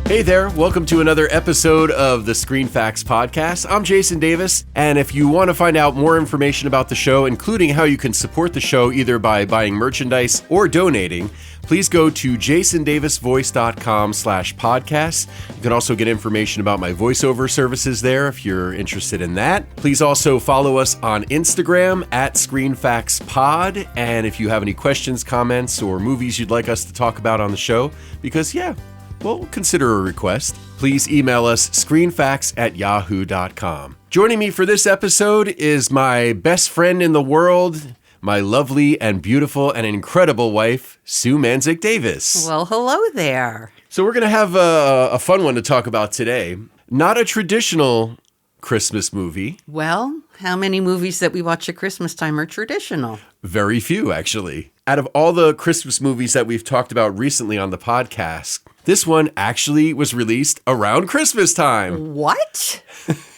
Hey there, welcome to another episode of the Screen Facts Podcast. I'm Jason Davis, and if you want to find out more information about the show, including how you can support the show either by buying merchandise or donating, please go to jasondavisvoice.com/podcast. You can also get information about my voiceover services there if you're interested in that. Please also follow us on Instagram at ScreenFactsPod. And if you have any questions, comments, or movies you'd like us to talk about on the show, because we'll consider a request, please email us screenfacts@yahoo.com. Joining me for this episode is my best friend in the world, my lovely and beautiful and incredible wife, Sue Mandzik Davis. Well, hello there. So we're going to have a fun one to talk about today. Not a traditional Christmas movie. Well, how many movies that we watch at Christmas time are traditional? Very few, actually. Out of all the Christmas movies that we've talked about recently on the podcast, this one actually was released around Christmas time. What?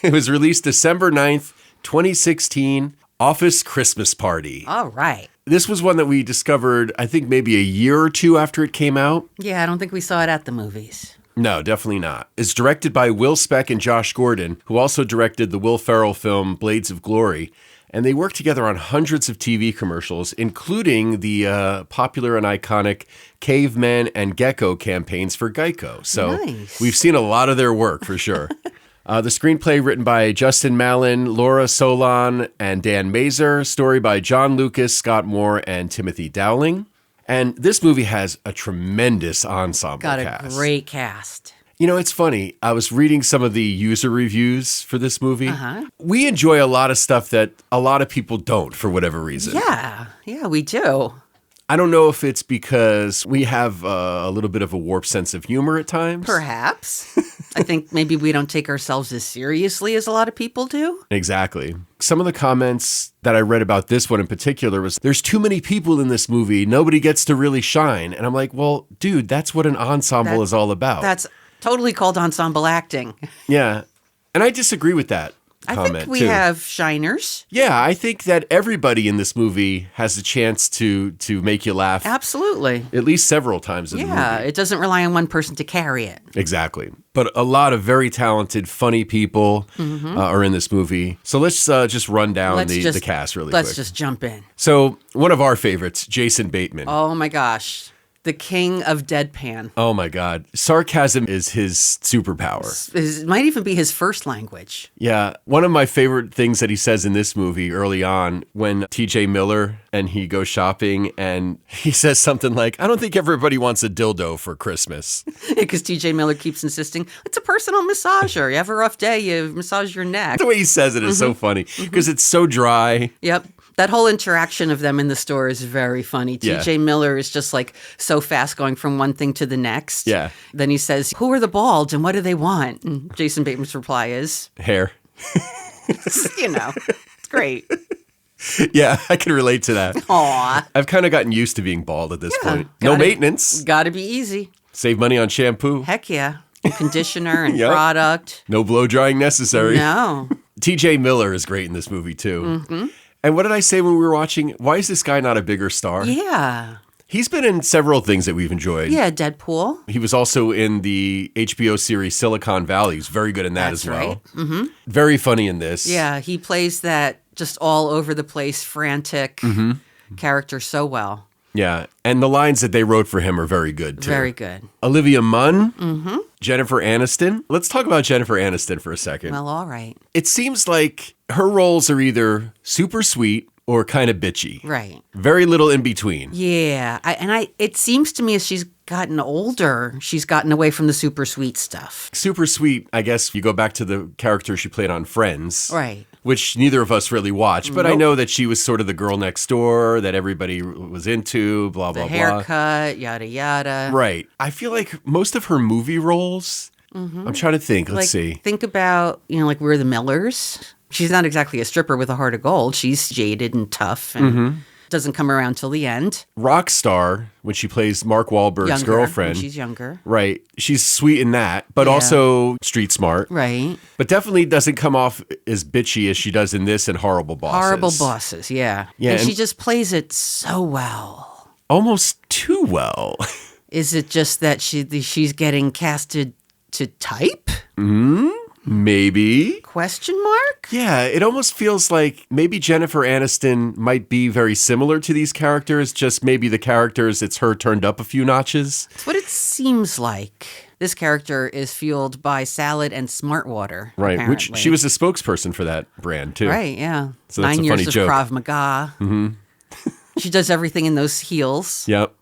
It was released December 9th, 2016, Office Christmas Party. All right. This was one that we discovered, I think, maybe a year or two after it came out. Yeah, I don't think we saw it at the movies. No, definitely not. It's directed by Will Speck and Josh Gordon, who also directed the Will Ferrell film Blades of Glory. And they worked together on hundreds of TV commercials, including the popular and iconic Cavemen and Gecko campaigns for Geico. So Nice. We've seen a lot of their work for sure. The screenplay written by Justin Malin, Laura Solon, and Dan Mazer. Story by John Lucas, Scott Moore, and Timothy Dowling. And this movie has a tremendous ensemble cast. Got a great cast. You know, it's funny. I was reading some of the user reviews for this movie. Uh-huh. We enjoy a lot of stuff that a lot of people don't for whatever reason. Yeah, we do. I don't know if it's because we have a little bit of a warped sense of humor at times. Perhaps. I think maybe we don't take ourselves as seriously as a lot of people do. Exactly. Some of the comments that I read about this one in particular was, there's too many people in this movie. Nobody gets to really shine. And I'm like, well, dude, that's what an ensemble is all about. That's totally called ensemble acting. Yeah. And I disagree with that comment, I think we too. have shiners. Yeah, I think that everybody in this movie has a chance to make you laugh. Absolutely. At least several times in the movie. Yeah, it doesn't rely on one person to carry it. Exactly. But a lot of very talented, funny people are in this movie. So let's just run down the cast really quick. Let's just jump in. So one of our favorites, Jason Bateman. Oh my gosh. The king of deadpan. Oh my God. Sarcasm is his superpower. It might even be his first language. Yeah. One of my favorite things that he says in this movie early on when TJ Miller and he goes shopping and he says something like, I don't think everybody wants a dildo for Christmas. Because TJ Miller keeps insisting, it's a personal massager. You have a rough day, you massage your neck. The way he says it is so funny because it's so dry. Yep. That whole interaction of them in the store is very funny. Yeah. TJ Miller is just like so fast going from one thing to the next. Yeah. Then he says, who are the bald and what do they want? And Jason Bateman's reply is, Hair. It's great. Yeah, I can relate to that. Aw. I've kind of gotten used to being bald at this point. No maintenance. Gotta be easy. Save money on shampoo. Heck yeah. And conditioner and Yep. product. No blow drying necessary. No. TJ Miller is great in this movie too. And what did I say when we were watching? Why is this guy not a bigger star? Yeah. He's been in several things that we've enjoyed. Yeah, Deadpool. He was also in the HBO series Silicon Valley. He's very good in that That's as well. right. Mm-hmm. Very funny in this. Yeah, he plays that just all over the place, frantic character so well. Yeah. And the lines that they wrote for him are very good too. Very good. Olivia Munn, Jennifer Aniston. Let's talk about Jennifer Aniston for a second. Well, all right. It seems like her roles are either super sweet or kind of bitchy. Right. Very little in between. Yeah. It seems to me as she's gotten older, she's gotten away from the super sweet stuff. Super sweet, I guess you go back to the character she played on Friends. Right. Which neither of us really watched, but I know that she was sort of the girl next door that everybody was into, blah, blah, The blah. haircut, yada, yada. Right. I feel like most of her movie roles, I'm trying to think. Let's see. Think about, like We're the Millers. She's not exactly a stripper with a heart of gold. She's jaded and tough and doesn't come around till the end. Rockstar, when she plays Mark Wahlberg's girlfriend. When she's younger. Right. She's sweet in that, but also street smart. Right. But definitely doesn't come off as bitchy as she does in this and Horrible Bosses. Horrible Bosses, yeah. Yeah, and and she just plays it so well. Almost too well. Is it just that she's getting casted to type? Maybe. Question mark? Yeah, it almost feels like maybe Jennifer Aniston might be very similar to these characters, just maybe the characters, it's her turned up a few notches. That's what it seems like. This character is fueled by salad and smart water. Right, apparently. which she was a spokesperson for that brand, too. Right, yeah. So that's 9 a years funny of joke. Krav Maga. She does everything in those heels. Yep.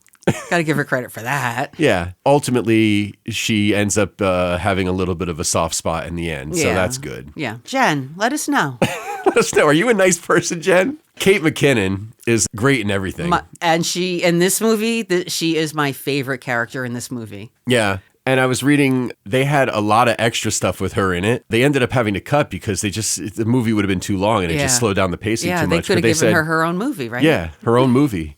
Got to give her credit for that. Yeah. Ultimately, she ends up having a little bit of a soft spot in the end. So Yeah. that's good. Yeah. Jen, let us know. Let us know. Are you a nice person, Jen? Kate McKinnon is great in everything. And she, in this movie, she is my favorite character in this movie. Yeah. And I was reading, they had a lot of extra stuff with her in it. They ended up having to cut because the movie would have been too long and it just slowed down the pacing too much. Yeah, they could have given her her own movie, right? Yeah, her own movie.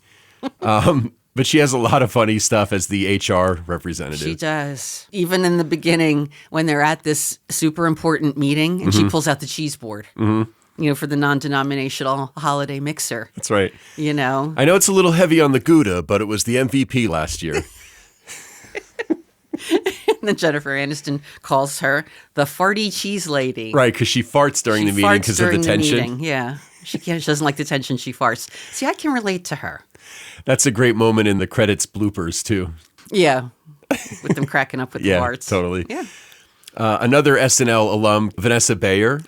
But she has a lot of funny stuff as the HR representative. She does. Even in the beginning, when they're at this super important meeting and she pulls out the cheese board, for the non-denominational holiday mixer. That's right. I know it's a little heavy on the Gouda, but it was the MVP last year. And then Jennifer Aniston calls her the farty cheese lady. Right, because she farts during the meeting because of the tension. Yeah. She doesn't like the tension, she farts. See, I can relate to her. That's a great moment in the credits bloopers, too. Yeah. With them cracking up with the farts. Totally. Yeah. Another SNL alum, Vanessa Bayer,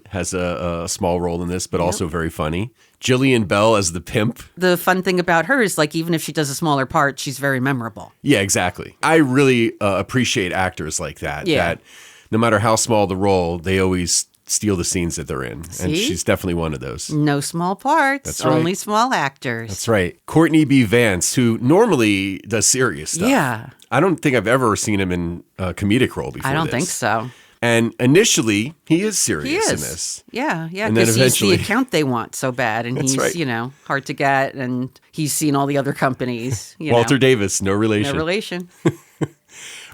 has a small role in this, but also very funny. Jillian Bell as the pimp. The fun thing about her is, like, even if she does a smaller part, she's very memorable. Yeah, exactly. I really appreciate actors like that. Yeah. That no matter how small the role, they always steal the scenes that they're in. See? And she's definitely one of those. No small parts. That's right. Only small actors. That's right. Courtney B. Vance, who normally does serious stuff. Yeah. I don't think I've ever seen him in a comedic role before. I don't think so. And initially, he is serious He is. in this. Yeah, And then because he's eventually- the account they want so bad, and That's he's, right. hard to get, and he's seen all the other companies. Walter Davis, no relation. No relation.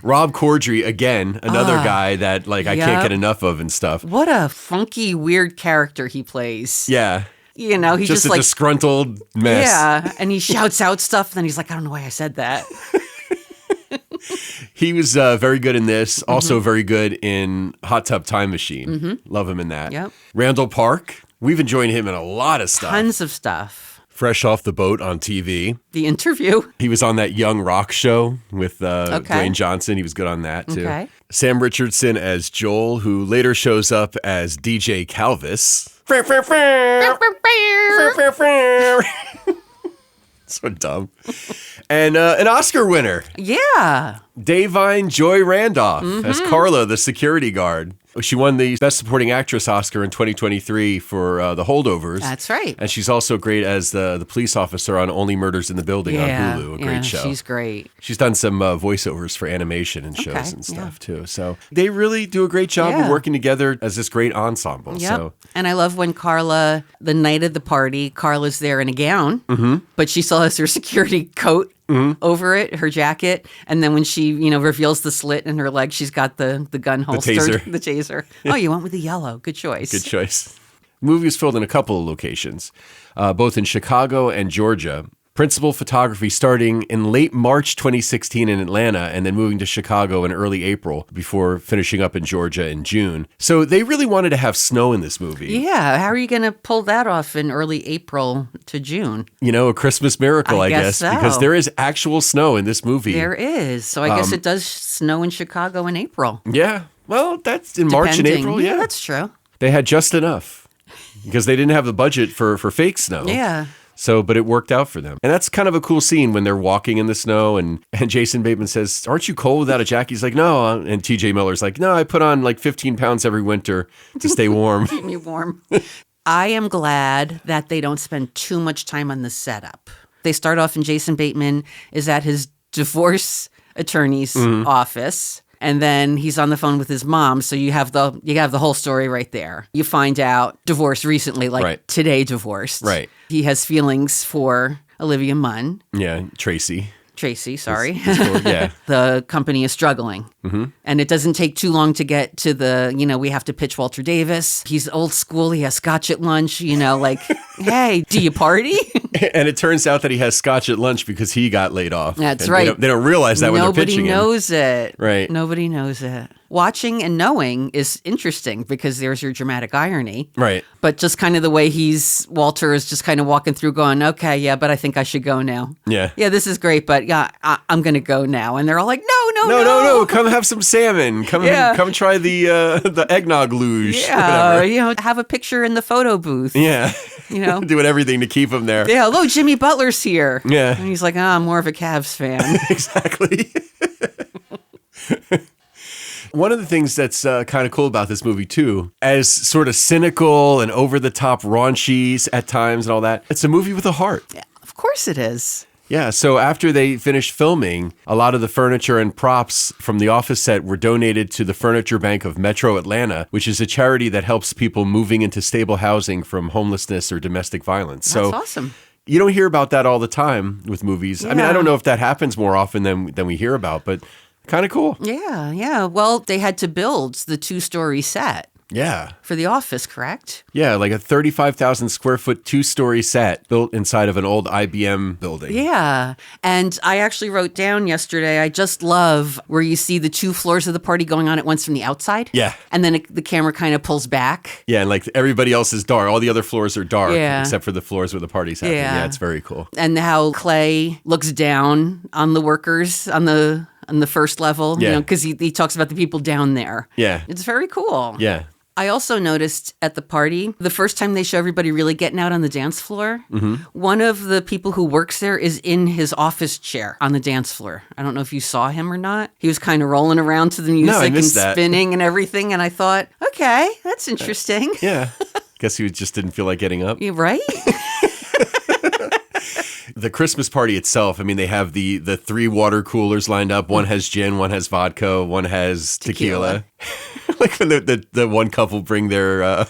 Rob Corddry, again, another guy that I can't Yep. get enough of and stuff. What a funky, weird character he plays. Yeah. He's Just just a like, disgruntled mess. yeah, and he shouts out stuff, and then he's like, I don't know why I said that. He was very good in this. Also very good in Hot Tub Time Machine. Love him in that. Yep. Randall Park. We've enjoyed him in a lot of stuff. Tons of stuff. Fresh off the boat on TV. The Interview. He was on that Young Rock show with Dwayne Johnson. He was good on that, too. Okay. Sam Richardson as Joel, who later shows up as DJ Calvis. So dumb. And an Oscar winner, Yeah. Davine Joy Randolph, as Carla, the security guard. She won the Best Supporting Actress Oscar in 2023 for The Holdovers. That's right. And she's also great as the police officer on Only Murders in the Building on Hulu. A great show. She's great. She's done some voiceovers for animation and shows Okay, and stuff, too. So they really do a great job of working together as this great ensemble. Yep. So And I love when Carla, the night of the party, Carla's there in a gown, but she still has her security coat over it, her jacket. And then when she, reveals the slit in her leg, she's got the gun holstered. taser. The taser. Oh, you went with the yellow. Good choice. good choice. The movie was filmed in a couple of locations, both in Chicago and Georgia. Principal photography starting in late March 2016 in Atlanta and then moving to Chicago in early April before finishing up in Georgia in June. So they really wanted to have snow in this movie. Yeah. How are you going to pull that off in early April to June? A Christmas miracle, I guess, so. because there is actual snow in this movie. There is. So I guess it does snow in Chicago in April. Yeah. Well, that's in March and Depending. April. Yeah. That's true. They had just enough because they didn't have the budget for fake snow. Yeah. So, but it worked out for them. And that's kind of a cool scene when they're walking in the snow and Jason Bateman says, aren't you cold without a jacket? He's like, no. And TJ Miller's like, no, I put on like 15 pounds every winter to stay warm. Keep me warm. I am glad that they don't spend too much time on the setup. They start off and Jason Bateman is at his divorce attorney's office. And then he's on the phone with his mom, so you have the whole story right there. You find out divorced recently, today divorced. Right. He has feelings for Olivia Munn. Yeah, Tracy, sorry. yeah. The company is struggling. And it doesn't take too long to get to the, we have to pitch Walter Davis. He's old school. He has scotch at lunch, like, hey, do you party? And it turns out that he has scotch at lunch because he got laid off. That's and right. They don't realize that when they're pitching him. Nobody knows it. Right. Nobody knows it. Watching and knowing is interesting because there's your dramatic irony. Right. But just kind of the way Walter is just kind of walking through going, okay, yeah, but I think I should go now. Yeah. Yeah, this is great, but yeah, I'm going to go now. And they're all like, no. Come have some salmon. Come try the eggnog luge. Yeah, have a picture in the photo booth. Yeah. Doing everything to keep him there. Yeah, hello, Jimmy Butler's here. Yeah. And he's like, I'm more of a Cavs fan. Exactly. One of the things that's kind of cool about this movie, too, as sort of cynical and over-the-top raunchy at times and all that, it's a movie with a heart. Yeah, of course it is. Yeah, so after they finished filming, a lot of the furniture and props from the office set were donated to the Furniture Bank of Metro Atlanta, which is a charity that helps people moving into stable housing from homelessness or domestic violence. That's awesome. You don't hear about that all the time with movies. Yeah. I mean, I don't know if that happens more often than we hear about, but kind of cool. Yeah. Well, they had to build the 2-story set. Yeah. For the office, correct? Yeah, like a 35,000 square foot 2-story set built inside of an old IBM building. Yeah. And I actually wrote down yesterday, I just love where you see the 2 floors of the party going on at once from the outside. Yeah. And then the camera kind of pulls back. Yeah, and like everybody else is dark. All the other floors are dark except for the floors where the party's happening. Yeah, it's very cool. And how Clay looks down on the workers on the first level, because he talks about the people down there. Yeah. It's very cool. Yeah. I also noticed at the party, the first time they show everybody really getting out on the dance floor, one of the people who works there is in his office chair on the dance floor. I don't know if you saw him or not. He was kind of rolling around to the music and spinning and everything. And I thought, okay, that's interesting. Yeah. Guess he just didn't feel like getting up. You're right. The Christmas party itself, I mean, they have the 3 water coolers lined up. One has gin, one has vodka, one has tequila. Like when the one couple bring their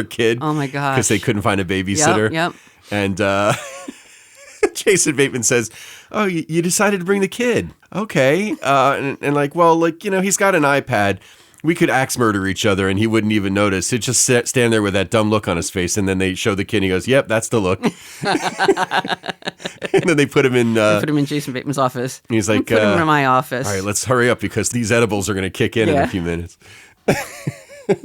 kid. Oh, my gosh. Because they couldn't find a babysitter. Yep. And Jason Bateman says, oh, you decided to bring the kid. Okay. And like, well, like, he's got an iPad. We could axe murder each other and he wouldn't even notice. He'd just stand there with that dumb look on his face. And then they show the kid and he goes, yep, that's the look. And then they put him in... put him in Jason Bateman's office. He's like... Put him in my office. All right, let's hurry up because these edibles are going to kick in a few minutes. A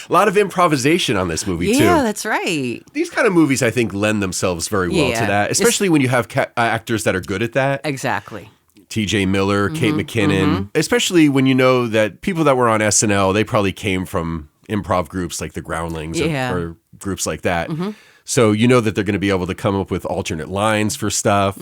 lot of improvisation on this movie, too. Yeah, that's right. These kind of movies, I think, lend themselves very well to that, especially when you have actors that are good at that. Exactly. T.J. Miller, Kate McKinnon, especially when you know that people that were on SNL, they probably came from improv groups like the Groundlings or groups like that. So you know that they're going to be able to come up with alternate lines for stuff.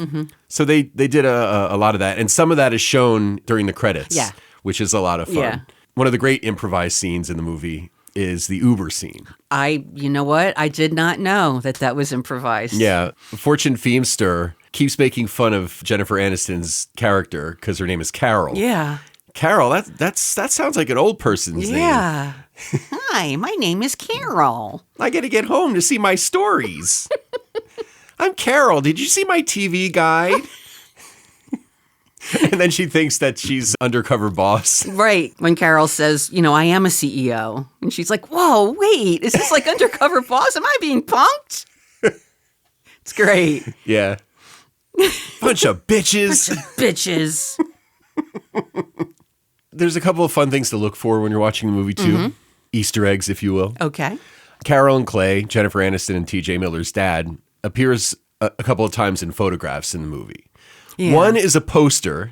So they did a lot of that. And some of that is shown during the credits, which is a lot of fun. Yeah. One of the great improvised scenes in the movie is the Uber scene. You know what? I did not know that was improvised. Yeah. Fortune Feimster keeps making fun of Jennifer Aniston's character because her name is Carol. Yeah. Carol, that sounds like an old person's name. Yeah. Hi, my name is Carol. I got to get home to see my stories. I'm Carol. Did you see my TV guide? And then she thinks that she's undercover boss. Right. When Carol says, I am a CEO. And she's like, whoa, wait, is this like undercover boss? Am I being punked? It's great. Yeah. Bunch of bitches. Bitches. There's a couple of fun things to look for when you're watching the movie, too. Easter eggs, if you will. Okay. Carol and Clay, Jennifer Aniston and T.J. Miller's dad, appears a couple of times in photographs in the movie. Yeah. One is a poster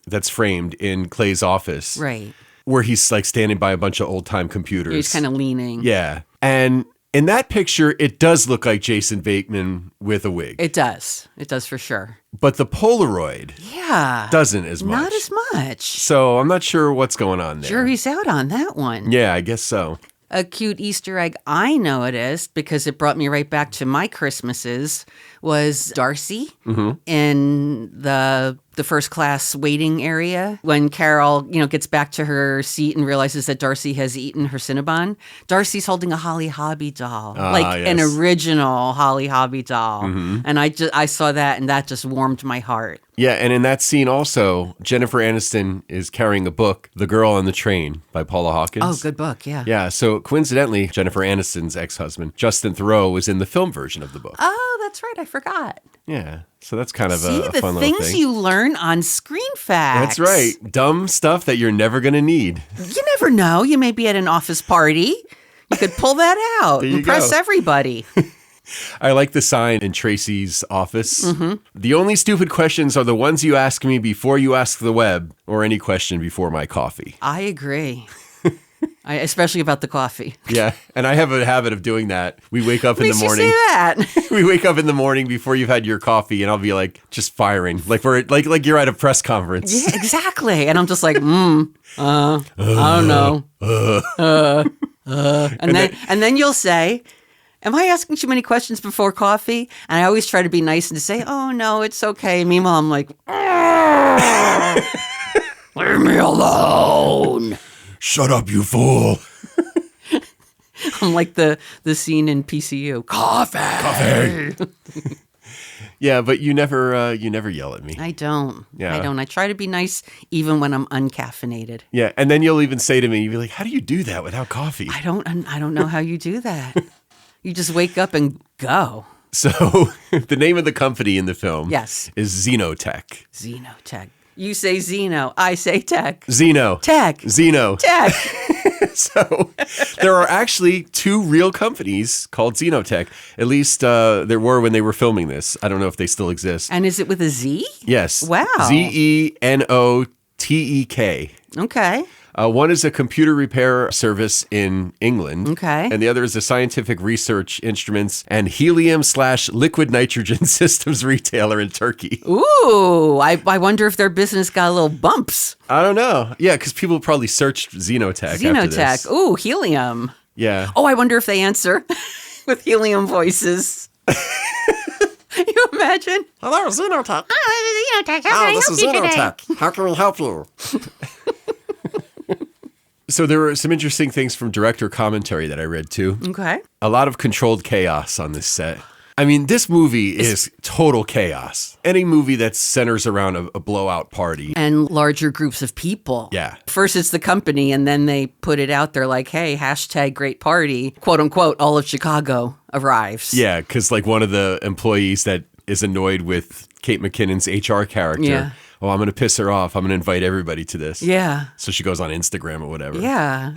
that's framed in Clay's office. Right. Where he's like standing by a bunch of old-time computers. He's kind of leaning. Yeah. And in that picture, it does look like Jason Bateman with a wig. It does. It does for sure. But the Polaroid doesn't as much. Not as much. So I'm not sure what's going on there. Jury's out on that one. Yeah, I guess so. A cute Easter egg I noticed, because it brought me right back to my Christmases, was Darcy in the first class waiting area. When Carol, gets back to her seat and realizes that Darcy has eaten her Cinnabon, Darcy's holding a Holly Hobbie doll, an original Holly Hobbie doll. And I saw that, and that just warmed my heart. Yeah, and in that scene also, Jennifer Aniston is carrying a book, The Girl on the Train by Paula Hawkins. Oh, good book, yeah. Yeah, so coincidentally, Jennifer Aniston's ex-husband, Justin Theroux, was in the film version of the book. Oh, that's right, I forgot. Yeah, so that's kind of a fun little thing. See, the things you learn on Screen Facts. That's right. Dumb stuff that you're never going to need. You never know. You may be at an office party. You could pull that out. Impress everybody. I like the sign in Tracy's office. The only stupid questions are the ones you ask me before you ask the web, or any question before my coffee. I agree. Especially about the coffee. Yeah, and I have a habit of doing that. We wake up in the morning. You say that. We wake up in the morning before you've had your coffee, and I'll be like just firing, like like you're at a press conference. Yeah, exactly. And I'm just like, I don't know. And then you'll say, am I asking too many questions before coffee? And I always try to be nice and to say, oh, no, it's okay. Meanwhile, I'm like, leave me alone. Shut up, you fool. I'm like the scene in PCU. Coffee. Yeah, but you never yell at me. I don't. Yeah. I don't. I try to be nice even when I'm uncaffeinated. Yeah, and then you'll even say to me, you'll be like, how do you do that without coffee? I don't know how you do that. You just wake up and go. So the name of the company in the film is Xenotech. Xenotech. You say Xeno, I say tech. Xeno. Tech. Xeno. Tech. So there are actually two real companies called Xenotech. At least there were when they were filming this. I don't know if they still exist. And is it with a Z? Yes. Wow. Zenotek. Okay. One is a computer repair service in England. Okay. And the other is a scientific research instruments and helium/liquid nitrogen systems retailer in Turkey. Ooh, I wonder if their business got a little bumps. I don't know. Yeah, because people probably searched Xenotech. After this. Ooh, helium. Yeah. Oh, I wonder if they answer with helium voices. You imagine? Hello, Xenotech. Oh, this is Xenotech. How can I This help is you today? Xenotech. How can we help you? So there were some interesting things from director commentary that I read too. Okay. A lot of controlled chaos on this set. I mean, this movie is total chaos. Any movie that centers around a blowout party. And larger groups of people. Yeah. First it's the company, and then they put it out there like, hey, hashtag great party, quote unquote, all of Chicago arrives. Yeah, because like one of the employees that is annoyed with Kate McKinnon's HR character. Yeah. Oh, I'm going to piss her off. I'm going to invite everybody to this. Yeah. So she goes on Instagram or whatever. Yeah.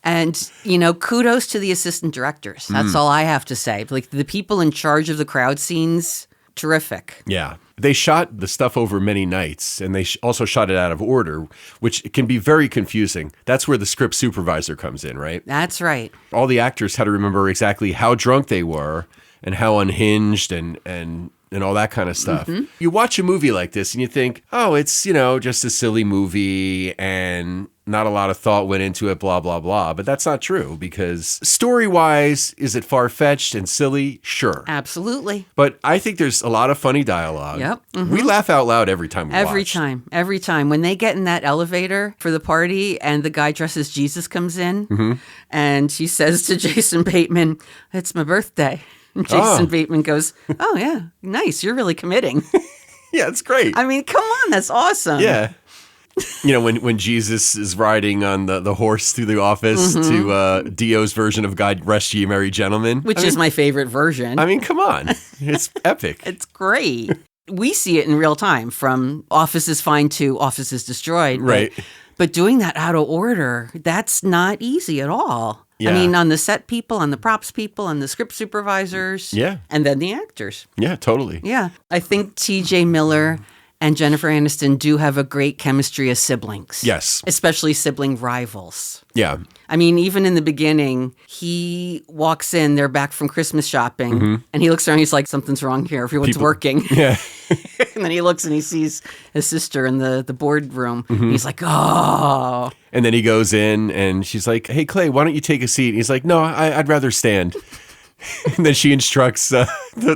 And, kudos to the assistant directors. That's all I have to say. Like the people in charge of the crowd scenes, terrific. Yeah. They shot the stuff over many nights, and they also shot it out of order, which can be very confusing. That's where the script supervisor comes in, right? That's right. All the actors had to remember exactly how drunk they were and how unhinged and all that kind of stuff. You watch a movie like this and you think, oh, it's, just a silly movie and not a lot of thought went into it, blah, blah, blah. But that's not true because story-wise, is it far-fetched and silly? Sure. Absolutely. But I think there's a lot of funny dialogue. Yep. We laugh out loud every time we watch. Every time. When they get in that elevator for the party and the guy dressed as Jesus comes in and she says to Jason Bateman, it's my birthday. And Jason Bateman goes, oh, yeah, nice. You're really committing. Yeah, it's great. I mean, come on. That's awesome. Yeah. When Jesus is riding on the horse through the office to Dio's version of God Rest Ye Merry Gentlemen. Which is my favorite version. I mean, come on. It's epic. It's great. We see it in real time from Office is Fine to Office is Destroyed. Right. But doing that out of order, that's not easy at all. Yeah. I mean, on the set people, on the props people, on the script supervisors. Yeah. And then the actors. Yeah, totally. Yeah. I think T.J. Miller and Jennifer Aniston do have a great chemistry as siblings. Yes. Especially sibling rivals. Yeah. I mean, even in the beginning, he walks in, they're back from Christmas shopping, and he looks around, he's like, something's wrong here, everyone's working. Yeah. And then he looks and he sees his sister in the boardroom. And he's like, oh. And then he goes in and she's like, hey, Clay, why don't you take a seat? And he's like, no, I'd rather stand. And then she instructs the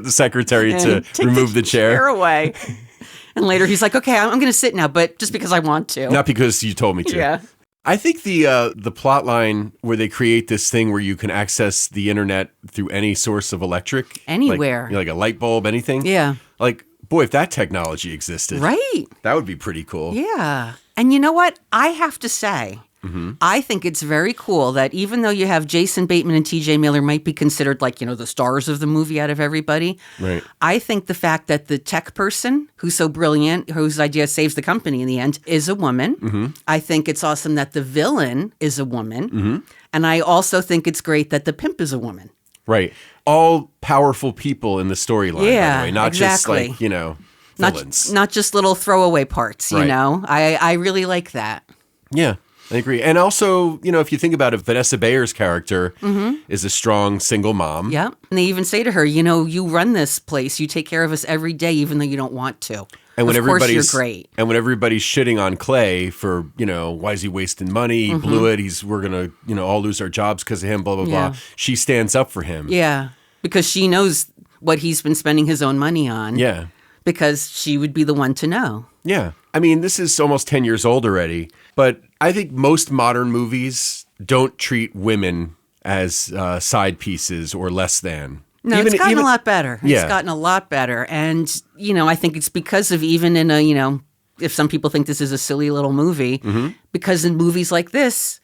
secretary to Take remove the chair. away. And later he's like, okay, I'm going to sit now, but just because I want to. Not because you told me to. Yeah. I think the plot line where they create this thing where you can access the internet through any source of electric. Anywhere. Like a light bulb, anything. Yeah. Like, boy, if that technology existed. Right. That would be pretty cool. Yeah. And you know what? I have to say, I think it's very cool that even though you have Jason Bateman and TJ Miller might be considered like, the stars of the movie out of everybody. Right. I think the fact that the tech person who's so brilliant, whose idea saves the company in the end, is a woman. I think it's awesome that the villain is a woman. And I also think it's great that the pimp is a woman. Right. All powerful people in the storyline, by the way. Not exactly. just like, villains. Not just little throwaway parts, Right. I really like that. Yeah. I agree. And also, if you think about it, Vanessa Bayer's character is a strong single mom. Yep. And they even say to her, you run this place, you take care of us every day, even though you don't want to. And when of course you're everybody's great. And when everybody's shitting on Clay for, why is he wasting money? He blew it. We're going to, all lose our jobs because of him, blah, blah, blah. She stands up for him. Yeah. Because she knows what he's been spending his own money on. Yeah. Because she would be the one to know. Yeah. I mean, this is almost 10 years old already, but I think most modern movies don't treat women as side pieces or less than. No, it's gotten a lot better. Yeah. It's gotten a lot better. And, I think it's because of even in a, if some people think this is a silly little movie, because in movies like this,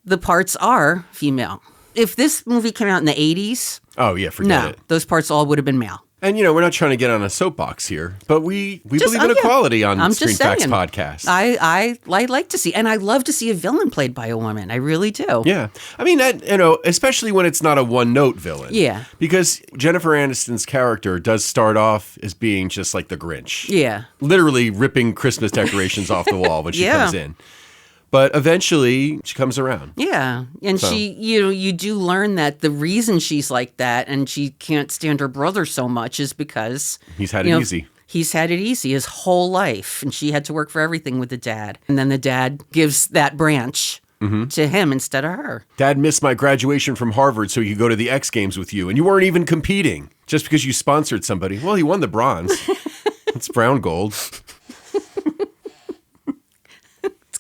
the parts are female. If this movie came out in the 80s, oh, yeah, forget it. Those parts all would have been male. And, we're not trying to get on a soapbox here, but we believe in equality on Screen Facts Podcast. I like to see, and I love to see a villain played by a woman. I really do. Yeah. I mean, especially when it's not a one-note villain. Yeah. Because Jennifer Aniston's character does start off as being just like the Grinch. Yeah. Literally ripping Christmas decorations off the wall when she comes in. But eventually, she comes around. Yeah. And she, you do learn that the reason she's like that and she can't stand her brother so much is because... He's had it easy. He's had it easy his whole life. And she had to work for everything with the dad. And then the dad gives that branch to him instead of her. Dad missed my graduation from Harvard so he could go to the X Games with you. And you weren't even competing just because you sponsored somebody. Well, he won the bronze. It's brown gold.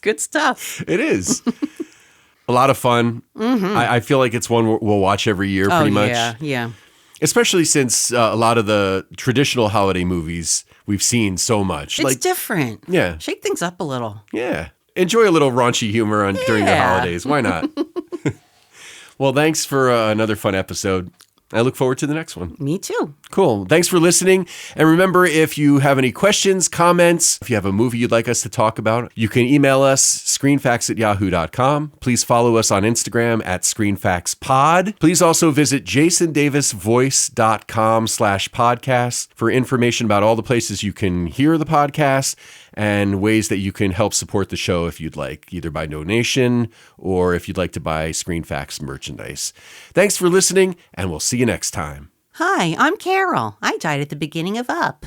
Good stuff. It is. A lot of fun. I feel like it's one we'll watch every year pretty much. Yeah. Especially since a lot of the traditional holiday movies we've seen so much. It's different. Yeah. Shake things up a little. Yeah. Enjoy a little raunchy humor during the holidays. Why not? Well, thanks for another fun episode. I look forward to the next one. Me too. Cool. Thanks for listening. And remember, if you have any questions, comments, if you have a movie you'd like us to talk about, you can email us, screenfacts@yahoo.com. Please follow us on Instagram @screenfactspod. Please also visit jasondavisvoice.com/podcast for information about all the places you can hear the podcast and ways that you can help support the show if you'd like, either by donation or if you'd like to buy Screen Facts merchandise. Thanks for listening, and we'll see you next time. Hi, I'm Carol. I died at the beginning of Up.